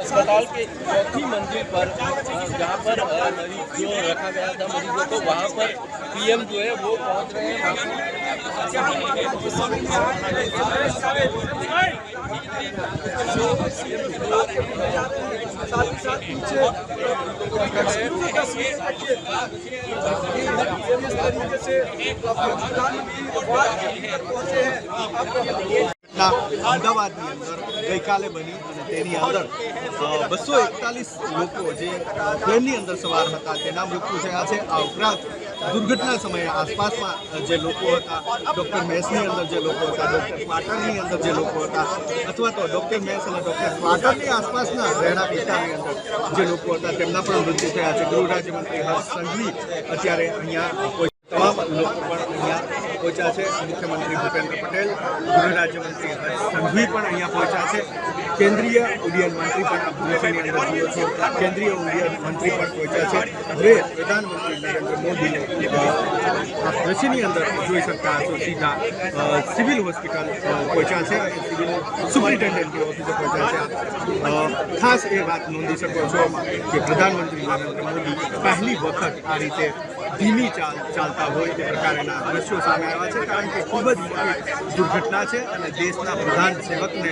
अस्पताल के चौथी मंजिल पर जहाँ पर मरीज जो रखा गया था मरीजों को, वहाँ पर पीएम जो है वो पहुँच रहे हैं। અમદાવાદની અંદર ગઈકાલે બની અને તેની અંદર 241 લોકો જે પ્લેનની અંદર સવાર હતા તેના મૃત્યુ થયા છે। આ ઉપરાંત દુર્ઘટના સમયે આસપાસમાં જે લોકો હતા, ડૉક્ટર મેસની અંદર જે લોકો હતા, ડૉક્ટર ક્વાર્ટરની અંદર જે લોકો હતા, અથવા તો ડૉક્ટર મેસ અને ડૉક્ટર ક્વાર્ટરની આસપાસના રહેણાંક વિસ્તારની અંદર જે લોકો હતા તેમના પણ મૃત્યુ થયા છે। ગૃહ રાજ્યમંત્રી હર્ષ સંઘવી અત્યારે અહીંયા તમામ લોકો પણ અહીંયા પહોંચ્યા છે। મુખ્યમંત્રી ભૂપેન્દ્ર પટેલ, ગૃહ રાજ્યમંત્રી હર્ષ સંઘવી પણ અહીંયા પહોંચ્યા છે। કેન્દ્રીય ઉડ્ડયન મંત્રી પણ આ ભૂમિની અંદર જુઓ છો, કેન્દ્રીય ઉડ્ડયન મંત્રી પણ પહોંચ્યા છે। હવે પ્રધાનમંત્રી નરેન્દ્ર મોદી આ દ્રશ્યની અંદર જોઈ શકતા હશો સીધા સિવિલ હોસ્પિટલ પહોંચ્યા છે અને સિવિલ સુપ્રિન્ટેન્ડન્ટની ઓફિસે પહોંચ્યા છે। ખાસ એ વાત નોંધી શકો છો કે પ્રધાનમંત્રી નરેન્દ્ર મોદી પહેલી વખત આ રીતે ધીમી ચાલતા હોય તે પ્રકારના દ્રશ્યો સામે આવ્યા છે, કારણ કે ખૂબ જ મોટી દુર્ઘટના છે અને દેશના પ્રધાન સેવકને